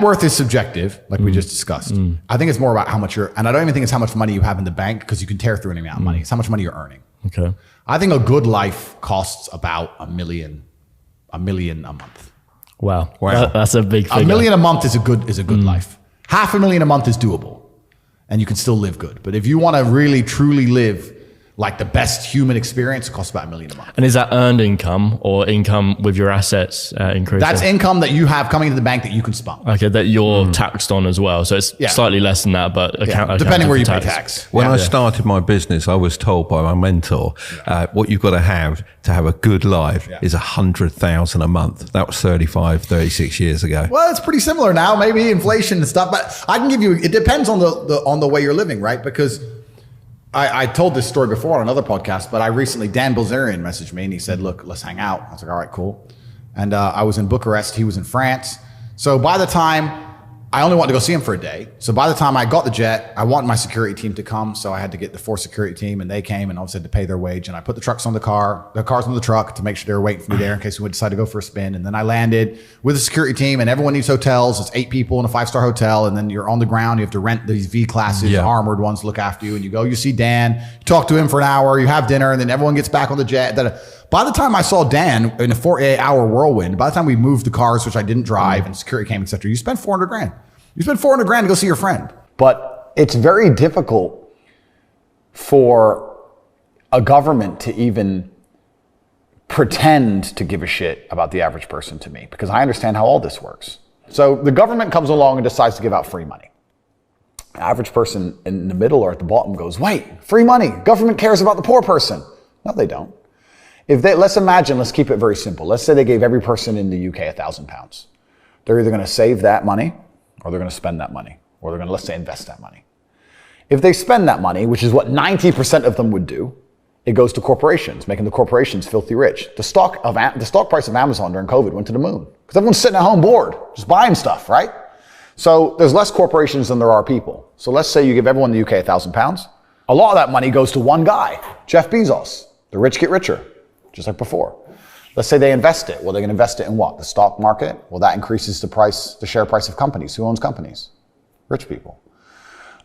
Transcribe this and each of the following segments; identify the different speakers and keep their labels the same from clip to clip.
Speaker 1: Worth is subjective, like we just discussed. I think it's more about how much and I don't even think it's how much money you have in the bank, because you can tear through any amount of money. It's how much money you're earning.
Speaker 2: Okay.
Speaker 1: I think a good life costs about $1 million a month.
Speaker 2: Wow. That's a big figure.
Speaker 1: $1 million a month is a good life. $500,000 a month is doable, and you can still live good. But if you want to really truly live like the best human experience, it costs about $1 million a month.
Speaker 2: And is that earned income or income with your assets increasing?
Speaker 1: That's income that you have coming into the bank that you can spend.
Speaker 2: Okay, that you're taxed on as well. So it's slightly less than that, but
Speaker 1: depending where you pay tax.
Speaker 3: When I started my business, I was told by my mentor, what you've got to have a good life is 100,000 a month. That was 36 years ago.
Speaker 1: Well, it's pretty similar now, maybe inflation and stuff, but I can give you, it depends on the way you're living, right? Because I told this story before on another podcast, but Dan Bilzerian messaged me and he said, look, let's hang out. I was like, all right, cool. And I was in Bucharest. He was in France. So by the time, I only wanted to go see him for a day. So by the time I got the jet, I wanted my security team to come. So I had to get the 4 security team, and they came and obviously had to pay their wage. And I put the cars on the truck to make sure they were waiting for me there in case we would decide to go for a spin. And then I landed with the security team, and everyone needs hotels. It's 8 people in a 5-star hotel. And then you're on the ground. You have to rent these V classes, armored ones to look after you. And you go, you see Dan, you talk to him for an hour, you have dinner, and then everyone gets back on the jet. By the time I saw Dan in a 48-hour whirlwind, by the time we moved the cars, which I didn't drive, and security came, et cetera, you spent $400,000. You spend $400,000 to go see your friend. But it's very difficult for a government to even pretend to give a shit about the average person to me, because I understand how all this works. So the government comes along and decides to give out free money. The average person in the middle or at the bottom goes, wait, free money. Government cares about the poor person. No, they don't. Let's keep it very simple. Let's say they gave every person in the UK £1,000. They're either going to save that money, or they're going to spend that money, or they're going to, let's say, invest that money. If they spend that money, which is what 90% of them would do, it goes to corporations, making the corporations filthy rich. The stock price of Amazon during COVID went to the moon because everyone's sitting at home bored, just buying stuff, right? So there's less corporations than there are people. So let's say you give everyone in the UK £1,000. A lot of that money goes to one guy, Jeff Bezos. The rich get richer, just like before. Let's say they invest it. Well, they're going to invest it in what? The stock market? Well, that increases the share price of companies. Who owns companies? Rich people.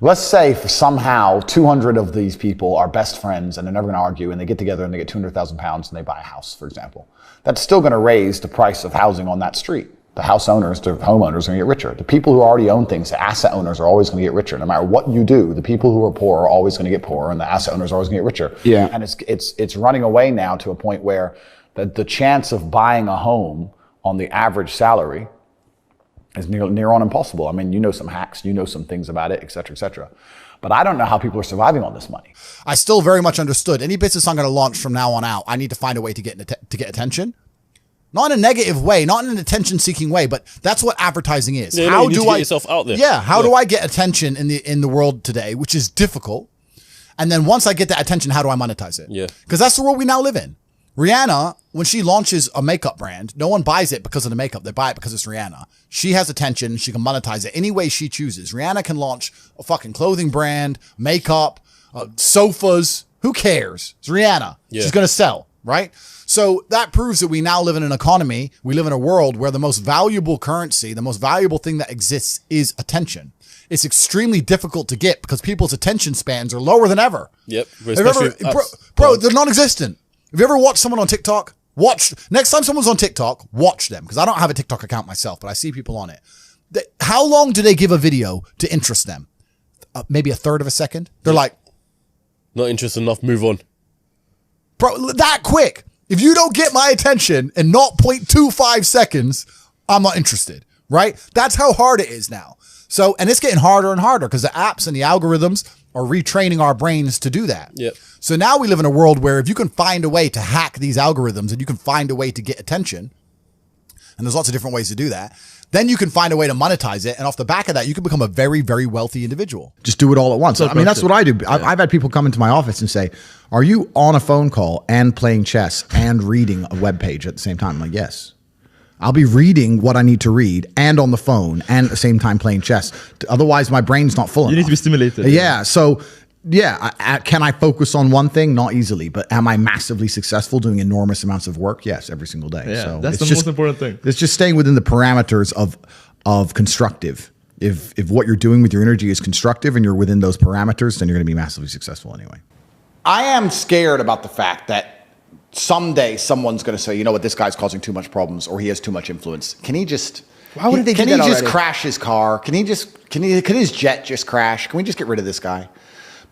Speaker 1: Let's say for somehow 200 of these people are best friends and they're never going to argue, and they get together and they get £200,000 and they buy a house, for example. That's still going to raise the price of housing on that street. The house owners, the homeowners are going to get richer. The people who already own things, the asset owners, are always going to get richer. No matter what you do, the people who are poor are always going to get poorer, and the asset owners are always going to get richer. Yeah. And it's running away now to a point where the chance of buying a home on the average salary is near on impossible. I mean, you know some hacks, you know some things about it, et cetera, et cetera. But I don't know how people are surviving on this money. I still very much understood any business I'm going to launch from now on out, I need to find a way to get attention. Not in a negative way, not in an attention-seeking way, but that's what advertising is.
Speaker 4: Yeah, how do you get yourself out there?
Speaker 1: Yeah, how do I get attention in the world today, which is difficult? And then once I get that attention, how do I monetize it?
Speaker 4: Yeah.
Speaker 1: Because that's the world we now live in. Rihanna, when she launches a makeup brand, no one buys it because of the makeup. They buy it because it's Rihanna. She has attention. She can monetize it any way she chooses. Rihanna can launch a fucking clothing brand, makeup, sofas. Who cares? It's Rihanna. Yeah. She's going to sell, right? So that proves that we now live in an economy. We live in a world where the most valuable currency, the most valuable thing that exists is attention. It's extremely difficult to get because people's attention spans are lower than ever.
Speaker 4: Yep.
Speaker 1: Bro, they're non-existent. Have you ever watched someone on TikTok? Next time someone's on TikTok, watch them. Because I don't have a TikTok account myself, but I see people on it. How long do they give a video to interest them? Maybe a third of a second? They're like,
Speaker 4: not interested enough, move on.
Speaker 1: Bro, that quick. If you don't get my attention in 0.25 seconds, I'm not interested, right? That's how hard it is now. So, and it's getting harder and harder because the apps and the algorithms are retraining our brains to do that.
Speaker 4: Yep.
Speaker 1: So now we live in a world where if you can find a way to hack these algorithms and you can find a way to get attention, and there's lots of different ways to do that, then you can find a way to monetize it. And off the back of that, you can become a very, very wealthy individual. Just do it all at once. I mean, that's what I do. Yeah. I've had people come into my office and say, are you on a phone call and playing chess and reading a web page at the same time? I'm like, yes. I'll be reading what I need to read and on the phone and at the same time playing chess. Otherwise, my brain's not full enough.
Speaker 2: You need to be stimulated.
Speaker 1: Yeah. So, yeah, can I focus on one thing? Not easily. But am I massively successful doing enormous amounts of work? Yes, every single day.
Speaker 2: Yeah,
Speaker 1: so
Speaker 2: that's the most important thing.
Speaker 1: It's just staying within the parameters of of constructive. If what you're doing with your energy is constructive and you're within those parameters, then you're going to be massively successful anyway. I am scared about the fact that someday someone's going to say, you know what, this guy's causing too much problems, or he has too much influence. Can he just?
Speaker 5: Why wouldn't they do that
Speaker 1: Can he just
Speaker 5: already?
Speaker 1: crash his car? Can his jet just crash? Can we just get rid of this guy?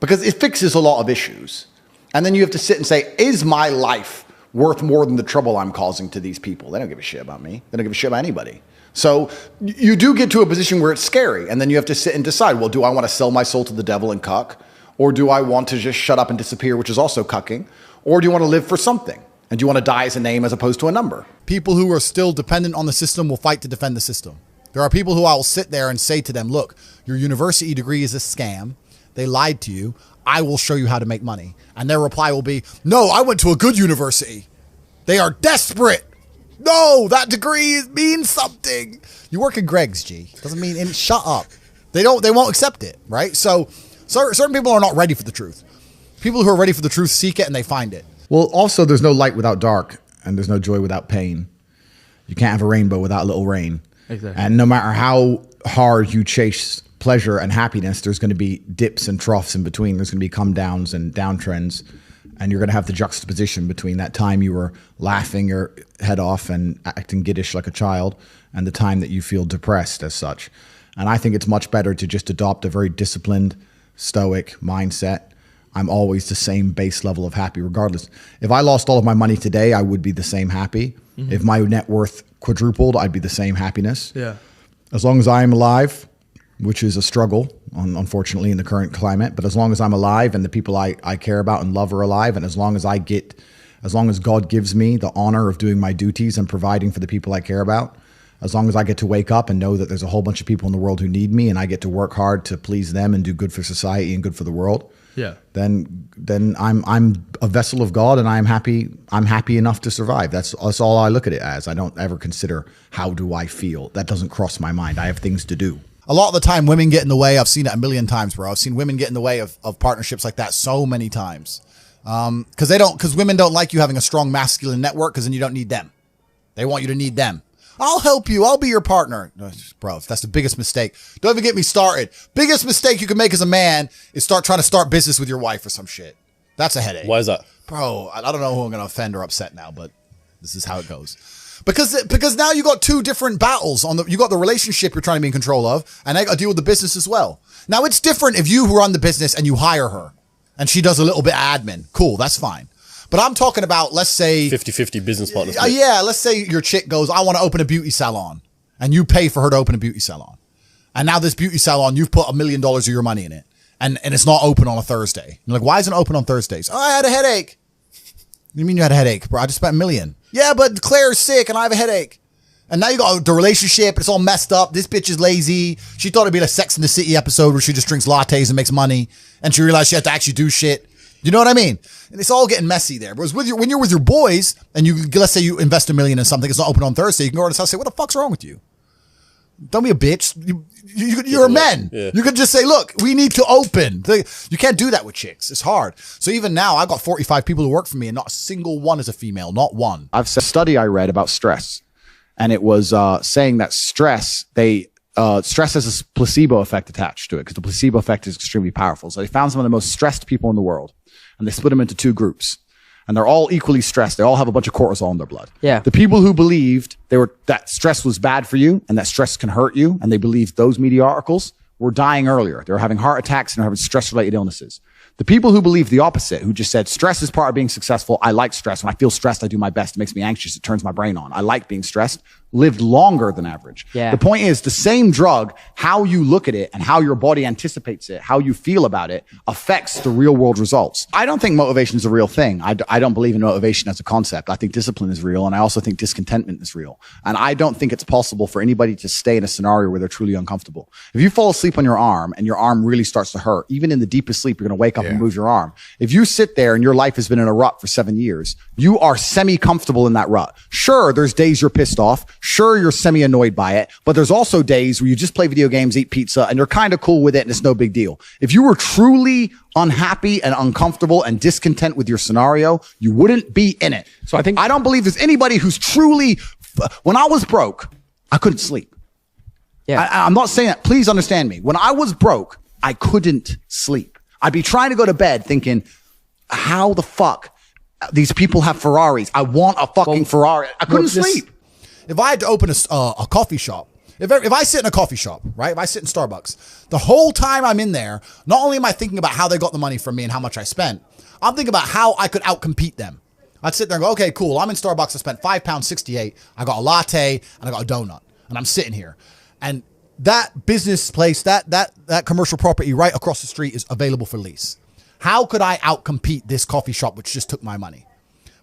Speaker 1: Because it fixes a lot of issues. And then you have to sit and say, is my life worth more than the trouble I'm causing to these people? They don't give a shit about me. They don't give a shit about anybody. So you do get to a position where it's scary. And then you have to sit and decide, well, do I want to sell my soul to the devil and cuck? Or do I want to just shut up and disappear, which is also cucking? Or do you want to live for something? And do you want to die as a name as opposed to a number? People who are still dependent on the system will fight to defend the system. There are people who I will sit there and say to them, look, your university degree is a scam. They lied to you. I will show you how to make money. And their reply will be, no, I went to a good university. They are desperate. No, that degree means something. You work in Greg's, G. Doesn't mean, and shut up. They won't accept it, right? So certain people are not ready for the truth. People who are ready for the truth seek it and they find it. Well, also there's no light without dark and there's no joy without pain. You can't have a rainbow without a little rain.
Speaker 5: Exactly.
Speaker 1: And no matter how hard you chase pleasure and happiness, there's going to be dips and troughs in between. There's going to be come downs and downtrends. And you're going to have the juxtaposition between that time you were laughing your head off and acting giddish like a child and the time that you feel depressed as such. And I think it's much better to just adopt a very disciplined, stoic mindset. I'm always the same base level of happy regardless. If I lost all of my money today, I would be the same happy. Mm-hmm. If my net worth quadrupled, I'd be the same happiness.
Speaker 5: Yeah.
Speaker 1: As long as I'm alive, which is a struggle, unfortunately, in the current climate. But as long as I'm alive and the people I care about and love are alive, and as long as God gives me the honor of doing my duties and providing for the people I care about, as long as I get to wake up and know that there's a whole bunch of people in the world who need me and I get to work hard to please them and do good for society and good for the world, then I'm a vessel of God and I'm happy enough to survive. That's all I look at it as. I don't ever consider how do I feel. That doesn't cross my mind. I have things to do. A lot of the time, women get in the way. I've seen it a million times, bro. I've seen women get in the way of partnerships like that so many times. Because women don't like you having a strong masculine network because then you don't need them. They want you to need them. I'll help you. I'll be your partner. Bro, that's the biggest mistake. Don't even get me started. Biggest mistake you can make as a man is trying to start business with your wife or some shit. That's a headache.
Speaker 4: Why is that?
Speaker 1: Bro, I don't know who I'm going to offend or upset now, but this is how it goes. Because now you got two different battles you got the relationship you're trying to be in control of, and I got to deal with the business as well. Now it's different if you run the business and you hire her and she does a little bit of admin. Cool, that's fine. But I'm talking about, let's say
Speaker 4: 50-50 business partners.
Speaker 1: Yeah, let's say your chick goes, I want to open a beauty salon, and you pay for her to open a beauty salon. And now this beauty salon, you've put $1 million of your money in it, and it's not open on a Thursday. You're like, why isn't it open on Thursdays? Oh, I had a headache. What do you mean you had a headache, bro? I just spent $1 million. Yeah, but Claire's sick and I have a headache. And now you got the relationship. It's all messed up. This bitch is lazy. She thought it'd be like Sex in the City episode where she just drinks lattes and makes money. And she realized she had to actually do shit. You know what I mean? And it's all getting messy there. Whereas when you're with your boys and let's say you invest $1 million in something, it's not open on Thursday. You can go to his house and say, what the fuck's wrong with you? Don't be a bitch. You're a man. Yeah. You can just say, look, we need to open. You can't do that with chicks. It's hard. So even now, I've got 45 people who work for me and not a single one is a female, not one. I've a study I read about stress, and it was saying that stress has a placebo effect attached to it because the placebo effect is extremely powerful. So they found some of the most stressed people in the world, and they split them into two groups. And they're all equally stressed. They all have a bunch of cortisol in their blood. Yeah. The people who believed that stress was bad for you and that stress can hurt you, and they believed those media articles, were dying earlier. They were having heart attacks and they were having stress-related illnesses. The people who believed the opposite, who just said, stress is part of being successful. I like stress. When I feel stressed, I do my best. It makes me anxious. It turns my brain on. I like being stressed. Lived longer than average. Yeah. The point is, the same drug, how you look at it and how your body anticipates it, how you feel about it, affects the real world results. I don't think motivation is a real thing. I don't believe in motivation as a concept. I think discipline is real, and I also think discontentment is real. And I don't think it's possible for anybody to stay in a scenario where they're truly uncomfortable. If you fall asleep on your arm and your arm really starts to hurt, even in the deepest sleep, you're going to wake up and move your arm. If you sit there and your life has been in a rut for 7 years, you are semi-comfortable in that rut. Sure, there's days you're pissed off. Sure, you're semi-annoyed by it, but there's also days where you just play video games, eat pizza, and you're kind of cool with it and it's no big deal. If you were truly unhappy and uncomfortable and discontent with your scenario, you wouldn't be in it. So I don't believe there's anybody who's truly, when I was broke, I couldn't sleep.
Speaker 5: Yeah.
Speaker 1: I'm not saying that. Please understand me. When I was broke, I couldn't sleep. I'd be trying to go to bed thinking, how the fuck these people have Ferraris? I want a fucking Ferrari. I couldn't sleep. If I had to open a coffee shop, if I sit in a coffee shop, right? If I sit in Starbucks, the whole time I'm in there, not only am I thinking about how they got the money from me and how much I spent, I'm thinking about how I could outcompete them. I'd sit there and go, okay, cool. I'm in Starbucks. I spent £5.68. I got a latte and I got a donut, and I'm sitting here. And that business place, that commercial property right across the street is available for lease. How could I outcompete this coffee shop, which just took my money?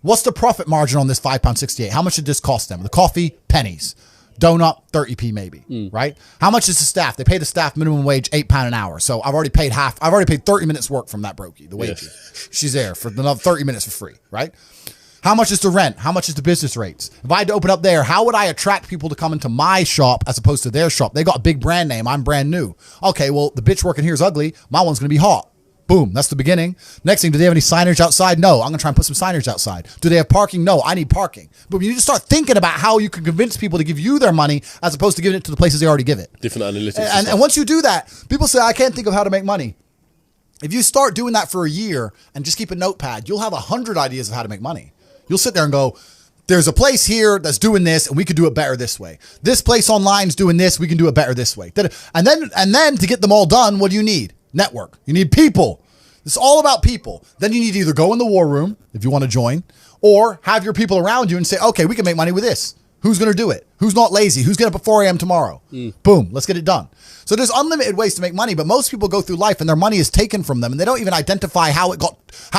Speaker 1: What's the profit margin on this £5.68? How much did this cost them? The coffee, pennies. Donut, 30p maybe, right? How much is the staff? They pay the staff minimum wage £8 an hour. So I've already paid half. I've already paid 30 minutes work from that brokey, the wage. Yeah. She's there for another 30 minutes for free, right? How much is the rent? How much is the business rates? If I had to open up there, how would I attract people to come into my shop as opposed to their shop? They got a big brand name. I'm brand new. Okay, well, the bitch working here is ugly. My one's going to be hot. Boom. That's the beginning. Next thing, do they have any signage outside? No. I'm going to try and put some signage outside. Do they have parking? No. I need parking. But you need to start thinking about how you can convince people to give you their money as opposed to giving it to the places they already give it.
Speaker 4: Different analytics.
Speaker 1: And once you do that, people say, I can't think of how to make money. If you start doing that for a year and just keep a notepad, you'll have 100 ideas of how to make money. You'll sit there and go, there's a place here that's doing this and we could do it better this way. This place online is doing this. We can do it better this way. And then to get them all done, what do you need? Network. You need people. It's all about people. Then you need to either go in the war room if you want to join, or have your people around you and say, okay, we can make money with this. Who's going to do it? Who's not lazy? Who's getting up at 4 a.m. tomorrow? Boom, let's get it done. So there's unlimited ways to make money, but most people go through life and their money is taken from them and they don't even identify how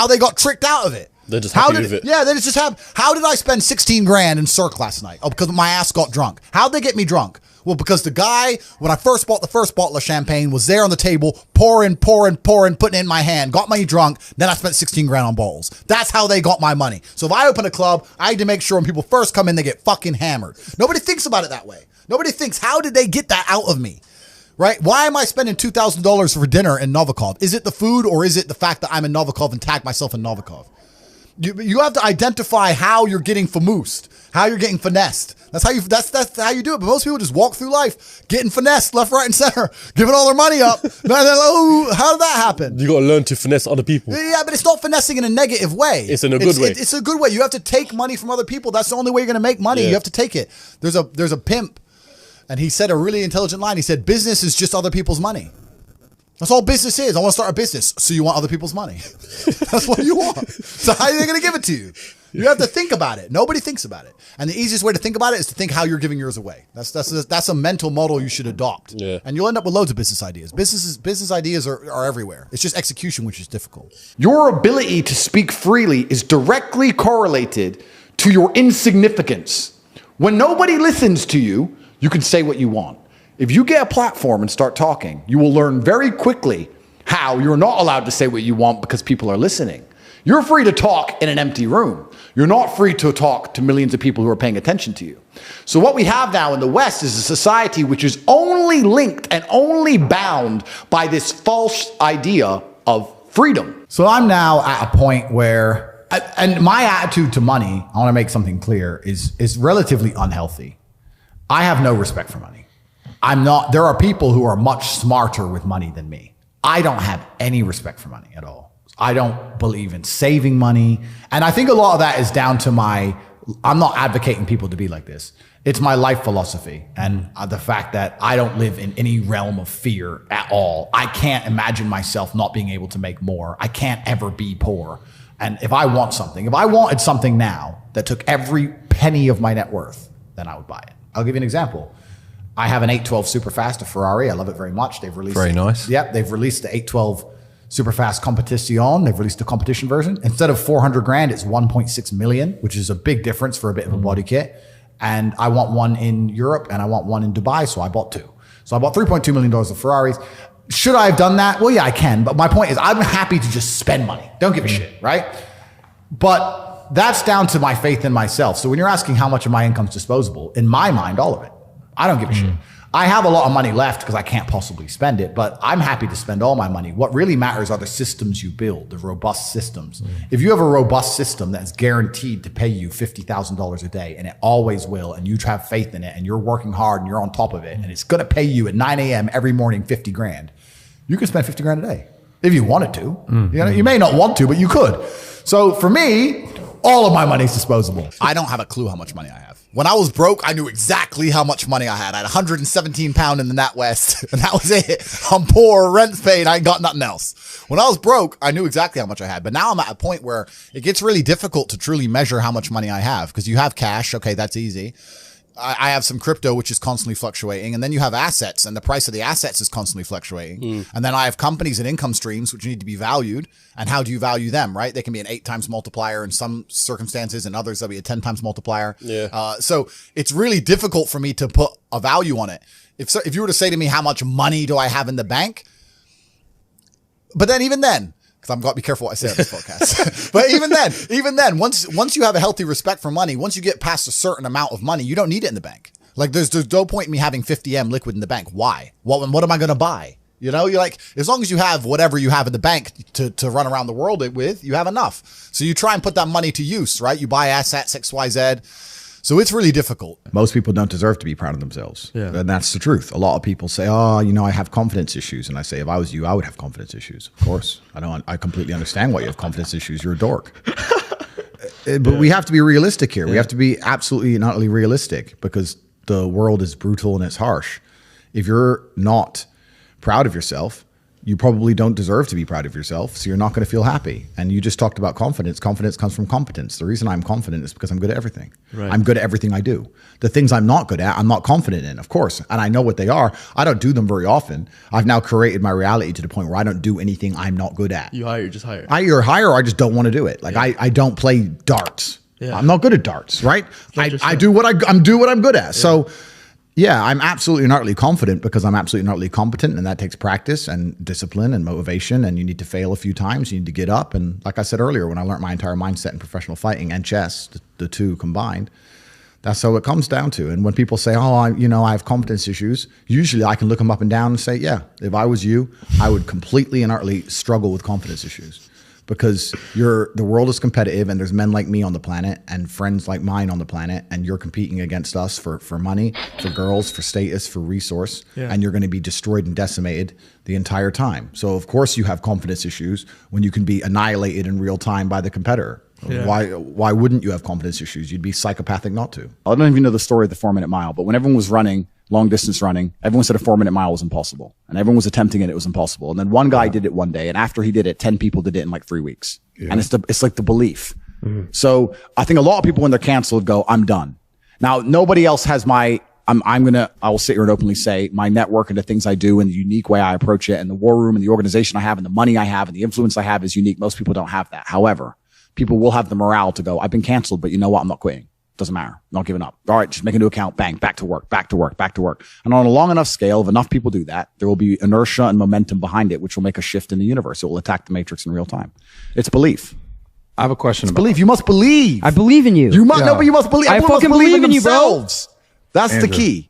Speaker 1: they got tricked out of it.
Speaker 4: They're just happy with it.
Speaker 1: Yeah, they just have, how did I spend 16 grand in Cirque last night? Oh, because my ass got drunk. How'd they get me drunk? Well, because the guy, when I first bought the first bottle of champagne, was there on the table, pouring, putting it in my hand, got me drunk, then I spent 16 grand on bottles. That's how they got my money. So if I open a club, I need to make sure when people first come in, they get fucking hammered. Nobody thinks about it that way. Nobody thinks, how did they get that out of me? Right? Why am I spending $2,000 for dinner in Novikov? Is it the food or is it the fact that I'm in Novikov and tag myself in Novikov? You have to identify how you're getting famoosed, how you're getting finessed. That's how you do it. But most people just walk through life getting finessed left, right, and center, giving all their money up. And they're like, oh, how did that happen?
Speaker 4: You got to learn to finesse other people.
Speaker 1: Yeah, but it's not finessing in a negative way.
Speaker 4: It's in a good way.
Speaker 1: It's a good way. You have to take money from other people. That's the only way you're going to make money. Yeah. You have to take it. There's a pimp, and he said a really intelligent line. He said, business is just other people's money. That's all business is. I want to start a business. So you want other people's money. That's what you want. So how are they going to give it to you? You have to think about it. Nobody thinks about it. And the easiest way to think about it is to think how you're giving yours away. That's a mental model you should adopt.
Speaker 4: Yeah.
Speaker 1: And you'll end up with loads of business ideas. Business ideas are everywhere. It's just execution, which is difficult. Your ability to speak freely is directly correlated to your insignificance. When nobody listens to you, you can say what you want. If you get a platform and start talking, you will learn very quickly how you're not allowed to say what you want because people are listening. You're free to talk in an empty room. You're not free to talk to millions of people who are paying attention to you. So what we have now in the West is a society which is only linked and only bound by this false idea of freedom. So I'm now at a point where, and my attitude to money, I want to make something clear, is relatively unhealthy. I have no respect for money. There are people who are much smarter with money than me. I don't have any respect for money at all. I don't believe in saving money. And I think a lot of that is down to I'm not advocating people to be like this. It's my life philosophy and the fact that I don't live in any realm of fear at all. I can't imagine myself not being able to make more. I can't ever be poor. And if I wanted something now that took every penny of my net worth, then I would buy it. I'll give you an example. I have an 812 Superfast, a Ferrari. I love it very much. They've released
Speaker 3: very nice.
Speaker 1: Yep, they've released the 812 Superfast Competition. They've released the competition version. Instead of 400 grand, it's 1.6 million, which is a big difference for a bit of a body kit. And I want one in Europe and I want one in Dubai, so I bought two. So I bought $3.2 million of Ferraris. Should I have done that? Well, yeah, I can. But my point is, I'm happy to just spend money. Don't give a shit, right? But that's down to my faith in myself. So when you're asking how much of my income is disposable, in my mind, all of it. I don't give a shit. I have a lot of money left because I can't possibly spend it, but I'm happy to spend all my money. What really matters are the systems you build, the robust systems. If you have a robust system that's guaranteed to pay you $50,000 a day, and it always will, and you have faith in it, and you're working hard and you're on top of it, and it's going to pay you at 9 a.m. every morning 50 grand, you can spend 50 grand a day if you wanted to. You may not want to, but you could. So for me, all of my money is disposable. I don't have a clue how much money I have. When I was broke, I knew exactly how much money I had. I had 117 pounds in the NatWest, and that was it. I'm poor, rent's paid, I ain't got nothing else. When I was broke, I knew exactly how much I had. But now I'm at a point where it gets really difficult to truly measure how much money I have, because you have cash. Okay, that's easy. I have some crypto, which is constantly fluctuating. And then you have assets, and the price of the assets is constantly fluctuating. And then I have companies and income streams, which need to be valued. And how do you value them, right? They can be an 8 times multiplier in some circumstances, and others they'll be a 10 times multiplier. So it's really difficult for me to put a value on it. If you were to say to me, how much money do I have in the bank? But then even then, because I've got to be careful what I say on this podcast. But even then, once you have a healthy respect for money, once you get past a certain amount of money, you don't need it in the bank. Like there's no point in me having 50M liquid in the bank. Why? What am I going to buy? You know, you're like, as long as you have whatever you have in the bank to run around the world with, you have enough. So you try and put that money to use, right? You buy assets, XYZ. So it's really difficult. Most people don't deserve to be proud of themselves. Yeah. And that's the truth. A lot of people say, oh, you know, I have confidence issues. And I say, if I was you, I would have confidence issues. Of course. I completely understand why you have confidence issues. You're a dork. But we have to be realistic here. We have to be absolutely and utterly realistic, because the world is brutal and it's harsh. If you're not proud of yourself, you probably don't deserve to be proud of yourself, so you're not going to feel happy. And you just talked about confidence. Confidence comes from competence. The reason I'm confident is because I'm good at everything. Right. I'm good at everything I do. The things I'm not good at, I'm not confident in, of course. And I know what they are. I don't do them very often. I've now created my reality to the point where I don't do anything I'm not good at.
Speaker 2: You just hire.
Speaker 1: I either hire or I just don't want to do it. Like I don't play darts. Yeah. I'm not good at darts, right? I do what I'm good at. Yeah. So yeah, I'm absolutely and utterly confident because I'm absolutely and utterly competent, and that takes practice and discipline and motivation, and you need to fail a few times. You need to get up. And like I said earlier, when I learned my entire mindset in professional fighting and chess, the two combined, that's how it comes down to. And when people say, oh, I have confidence issues, usually I can look them up and down and say, yeah, if I was you, I would completely and utterly struggle with confidence issues. Because the world is competitive, and there's men like me on the planet and friends like mine on the planet, and you're competing against us for money, for girls, for status, for resource, and you're going to be destroyed and decimated the entire time. So of course you have confidence issues when you can be annihilated in real time by the competitor. Yeah. Why wouldn't you have confidence issues? You'd be psychopathic not to. I don't even know the story of the 4-minute mile, but when everyone was running, long distance running, everyone said a 4-minute mile was impossible, and everyone was attempting it. It was impossible. And then one guy did it one day, and after he did it, 10 people did it in like 3 weeks. Yeah. And it's like the belief. So I think a lot of people when they're canceled go, I'm done. Now, nobody else has I will sit here and openly say my network and the things I do and the unique way I approach it, and the war room and the organization I have and the money I have and the influence I have is unique. Most people don't have that. However, people will have the morale to go, I've been canceled, but you know what? I'm not quitting. Doesn't matter. I'm not giving up. All right, just make a new account. Bang, back to work, back to work, back to work. And on a long enough scale, if enough people do that, there will be inertia and momentum behind it, which will make a shift in the universe. It will attack the matrix in real time. It's belief.
Speaker 5: I have a question.
Speaker 1: It's belief. You must believe.
Speaker 6: I believe in you.
Speaker 1: You must, no, but you must believe.
Speaker 6: I fucking believe in you, bro.
Speaker 1: That's Andrew, the key.